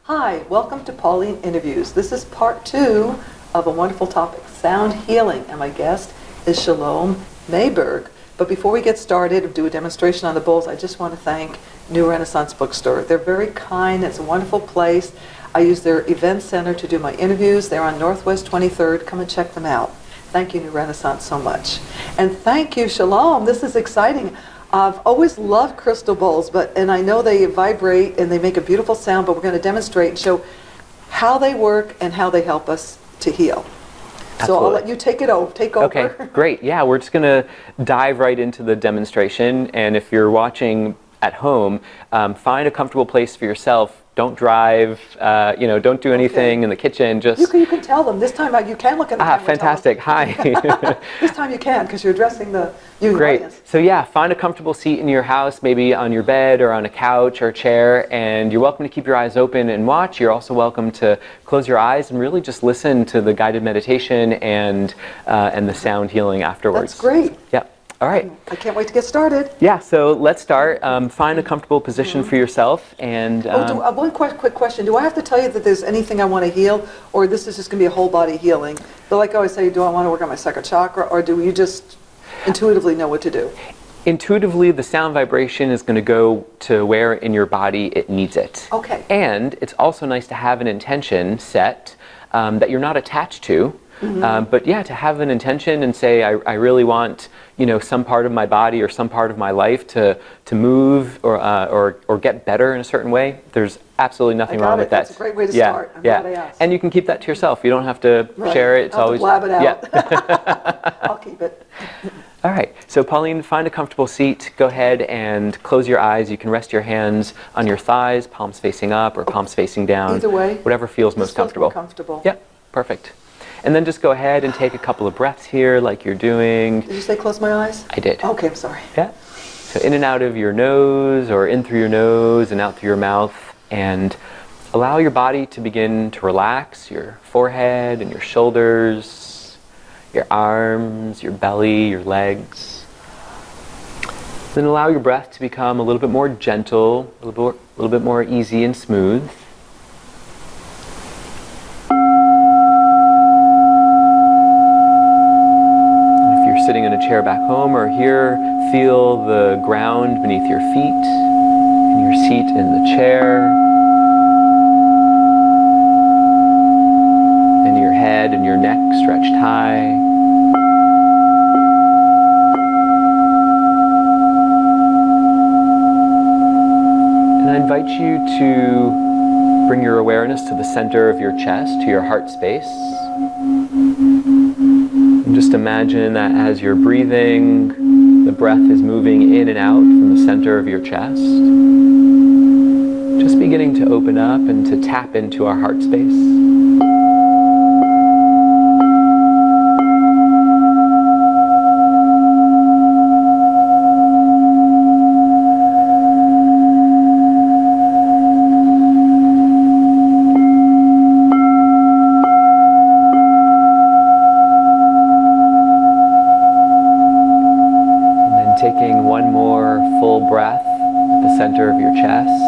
Hi, welcome to Pauline Interviews. This is part 2 of a wonderful topic, sound healing, and my guest is Shalom Mayberg. But before we get started or do a demonstration on the bowls, I just want to thank New Renaissance Bookstore. They're very kind. It's a wonderful place. I use their event center to do my interviews. They're on Northwest 23rd. Come and check them out. Thank you, New Renaissance, so much. And thank you, Shalom. This is exciting. I've always loved crystal bowls, and I know they vibrate and they make a beautiful sound, but we're going to demonstrate and show how they work and how they help us to heal. Absolutely. So I'll let you take over. Okay, great. Yeah, we're just going to dive right into the demonstration. And if you're watching at home, find a comfortable place for yourself. Don't drive, don't do anything in the kitchen. Just you can tell them. This time you can look at the camera. Fantastic. Hi. This time you can, because you're addressing the Great. audience. So yeah, find a comfortable seat in your house, maybe on your bed or on a couch or chair, and you're welcome to keep your eyes open and watch. You're also welcome to close your eyes and really just listen to the guided meditation and the sound healing afterwards. That's great. Yep. All right. I can't wait to get started. Yeah, so let's start. Find a comfortable position for yourself. And one quick question. Do I have to tell you that there's anything I want to heal, or this is just going to be a whole body healing? But like I always say, do I want to work on my second chakra, or do you just intuitively know what to do? Intuitively, the sound vibration is going to go to where in your body it needs it. Okay. And it's also nice to have an intention set that you're not attached to. But yeah, to have an intention and say, I really want, some part of my body or some part of my life to move or get better in a certain way. There's absolutely nothing wrong with that. That's a great way to start. I'm glad I asked. And you can keep that to yourself. You don't have to share it. It's always blab it out. Yeah. I'll keep it. All right. So Pauline, find a comfortable seat. Go ahead and close your eyes. You can rest your hands on your thighs, palms facing up or palms facing down. Either way. Whatever feels most comfortable. Yep. Perfect. And then just go ahead and take a couple of breaths here like you're doing. Did you say close my eyes? I did. Okay, I'm sorry. Yeah. So in and out of your nose, or in through your nose and out through your mouth, and allow your body to begin to relax, your forehead and your shoulders, your arms, your belly, your legs. Then allow your breath to become a little bit more gentle, a little bit more easy and smooth. Sitting in a chair back home or here, feel the ground beneath your feet and your seat in the chair, and your head and your neck stretched high. And I invite you to bring your awareness to the center of your chest, to your heart space. Just imagine that as you're breathing, the breath is moving in and out from the center of your chest. Just beginning to open up and to tap into our heart space. Taking one more full breath at the center of your chest.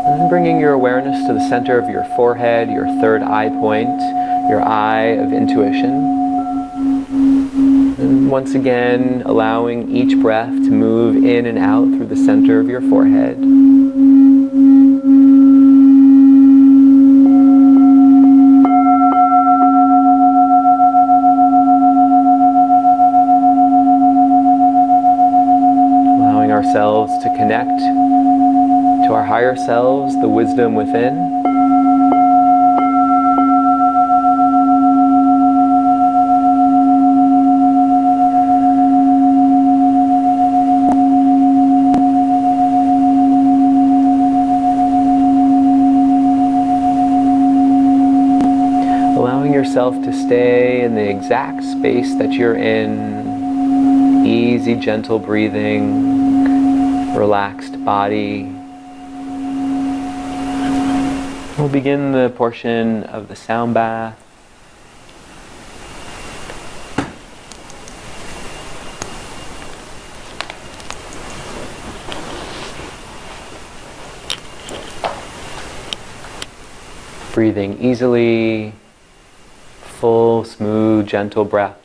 And then bringing your awareness to the center of your forehead, your third eye point, your eye of intuition. And once again, allowing each breath to move in and out through the center of your forehead. Ourselves to connect to our higher selves, the wisdom within. Allowing yourself to stay in the exact space that you're in. Easy, gentle breathing. Relaxed body. We'll begin the portion of the sound bath. Breathing easily, full, smooth, gentle breaths.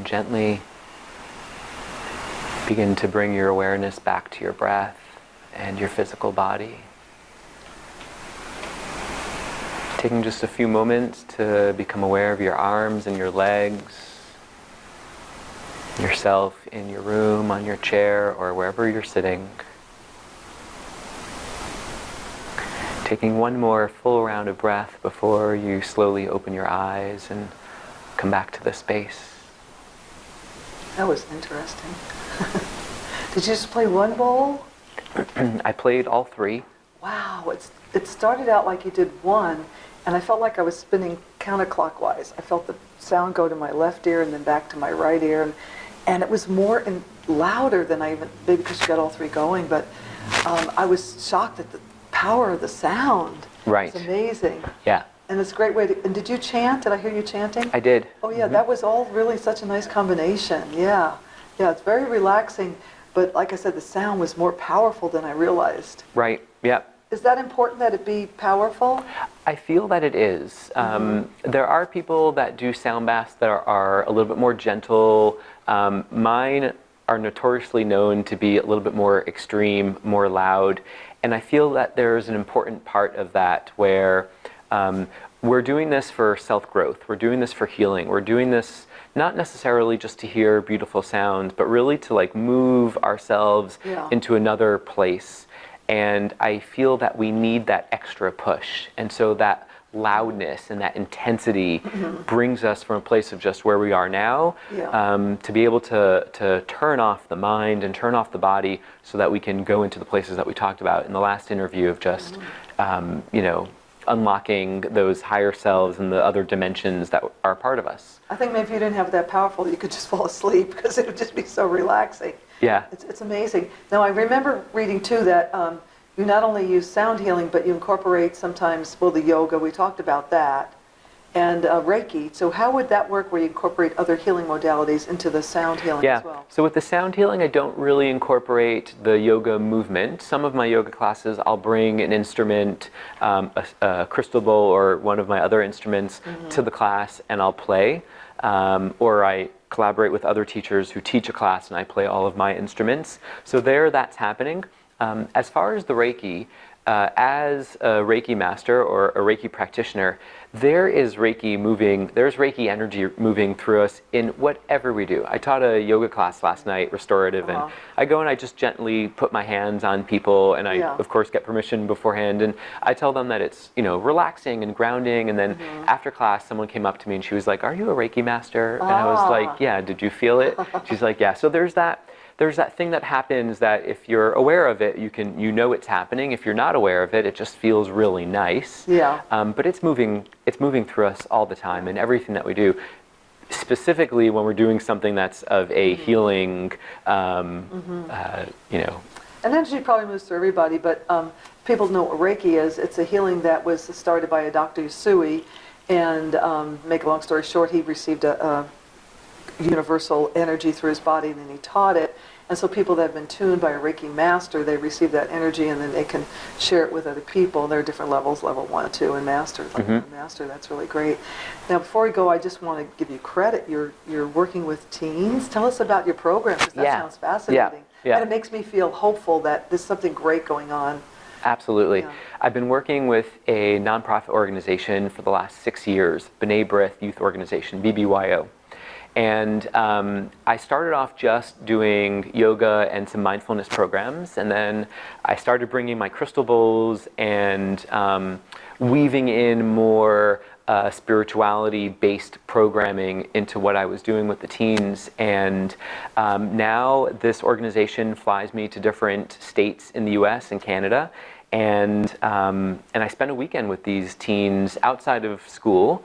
and gently begin to bring your awareness back to your breath and your physical body. Taking just a few moments to become aware of your arms and your legs, yourself in your room, on your chair, or wherever you're sitting. Taking one more full round of breath before you slowly open your eyes and come back to the space. That was interesting. Did you just play one bowl? I played all three. Wow, it started out like you did one, and I felt like I was spinning counterclockwise. I felt the sound go to my left ear and then back to my right ear, and it was more and louder than I even, maybe because you got all three going, but I was shocked at the power of the sound. Right. It's amazing. Yeah. And it's a great way to, and did you chant? Did I hear you chanting? I did. Oh yeah, that was all really such a nice combination. Yeah. Yeah, it's very relaxing, but like I said, the sound was more powerful than I realized. Right, yeah. Is that important that it be powerful? I feel that it is. There are people that do sound baths that are a little bit more gentle. Mine are notoriously known to be a little bit more extreme, more loud. And I feel that there's an important part of that where we're doing this for self-growth. We're doing this for healing. We're doing this not necessarily just to hear beautiful sounds, but really to like move ourselves into another place. And I feel that we need that extra push. And so that loudness and that intensity brings us from a place of just where we are now to be able to turn off the mind and turn off the body so that we can go into the places that we talked about in the last interview of just, you know, unlocking those higher selves and the other dimensions that are part of us. I think maybe if you didn't have it that powerful, you could just fall asleep because it would just be so relaxing. Yeah. It's amazing. Now, I remember reading, too, that you not only use sound healing, but you incorporate sometimes, well, the yoga, we talked about that, and Reiki. So how would that work where you incorporate other healing modalities into the sound healing as well? So with the sound healing, I don't really incorporate the yoga movement. Some of my yoga classes, I'll bring an instrument, a crystal bowl or one of my other instruments to the class and I'll play. Or I collaborate with other teachers who teach a class and I play all of my instruments. So that's happening. As far as the Reiki, as a Reiki master or a Reiki practitioner, there's Reiki energy moving through us in whatever we do. I taught a yoga class last night, restorative, and I go and I just gently put my hands on people, and I, of course, get permission beforehand, and I tell them that it's, you know, relaxing and grounding, and then after class, someone came up to me and she was like, "Are you a Reiki master?" And I was like, "Yeah, did you feel it?" She's like, "Yeah." So there's that thing that happens that if you're aware of it, you know it's happening. If you're not aware of it, it just feels really nice. Yeah. But it's moving through us all the time in everything that we do. Specifically when we're doing something that's of a healing, you know. And energy probably moves through everybody, but people know what Reiki is. It's a healing that was started by a Dr. Usui, and make a long story short, he received a universal energy through his body, and then he taught it. And so people that have been tuned by a Reiki master, they receive that energy and then they can share it with other people. And there are different levels, level 1, 2, and master. Like master, that's really great. Now, before we go, I just want to give you credit. You're working with teens. Tell us about your program, because that sounds fascinating. And it makes me feel hopeful that there's something great going on. Absolutely. Yeah. I've been working with a nonprofit organization for the last 6 years, B'nai B'rith Youth Organization, BBYO. And I started off just doing yoga and some mindfulness programs, and then I started bringing my crystal bowls and weaving in more spirituality-based programming into what I was doing with the teens. And now this organization flies me to different states in the U.S. and Canada, and I spend a weekend with these teens outside of school,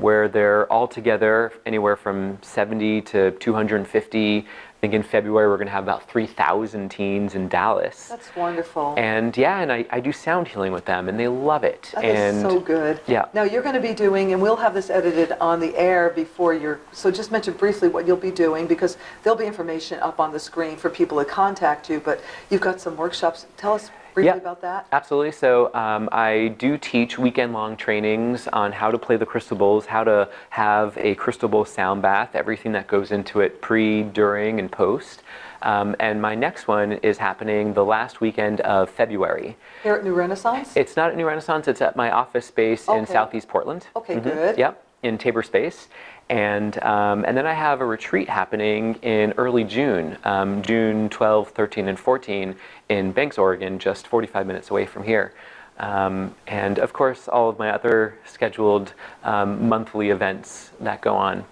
where they're all together, anywhere from 70 to 250. I think in February we're going to have about 3,000 teens in Dallas. That's wonderful. And I do sound healing with them, and they love it. That is so good. Yeah. Now you're going to be doing, and we'll have this edited on the air before so just mention briefly what you'll be doing, because there'll be information up on the screen for people to contact you, but you've got some workshops. Tell us briefly about that? Absolutely. So I do teach weekend-long trainings on how to play the crystal bowls, how to have a crystal bowl sound bath, everything that goes into it pre, during, and post. And my next one is happening the last weekend of February. Here at New Renaissance? It's not at New Renaissance. It's at my office space in Southeast Portland. Okay, good. Yep, in Tabor Space. And then I have a retreat happening in early June, June 12, 13, and 14 in Banks, Oregon, just 45 minutes away from here. And of course, all of my other scheduled monthly events that go on.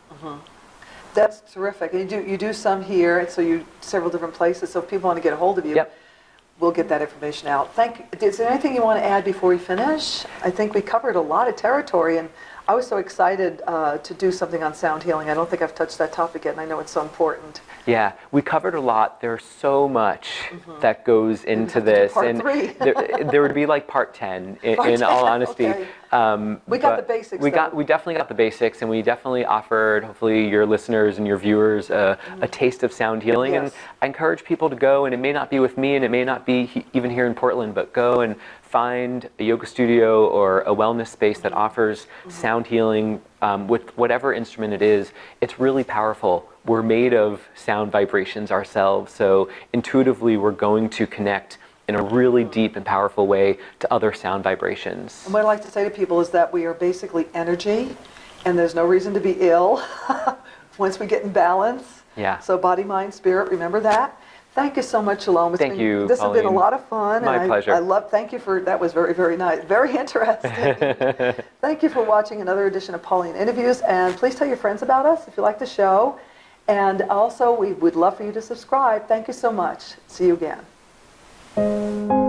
That's terrific. And you do some here, and so you several different places. So if people want to get a hold of you, we'll get that information out. Thank you. Is there anything you want to add before we finish? I think we covered a lot of territory, and I was so excited to do something on sound healing. I don't think I've touched that topic yet, and I know it's so important. Yeah, we covered a lot. There's so much that goes into this. Part and 3. there would be like part 10, in all honesty. Okay. We got the basics. We definitely got the basics, and we definitely offered, hopefully, your listeners and your viewers a taste of sound healing. Yes. And I encourage people to go, and it may not be with me, and it may not be even here in Portland, but go and find a yoga studio or a wellness space that offers sound healing with whatever instrument it is. It's really powerful. We're made of sound vibrations ourselves, so intuitively we're going to connect in a really deep and powerful way to other sound vibrations. And what I like to say to people is that we are basically energy, and there's no reason to be ill once we get in balance. Yeah. So body, mind, spirit, remember that. Thank you so much, Shalom. Thank you, This has been a Pauline. lot of fun. My pleasure. Thank you for, that was very, very nice. Very interesting. Thank you for watching another edition of Pauline Interviews, and please tell your friends about us if you like the show. And also, we would love for you to subscribe. Thank you so much. See you again.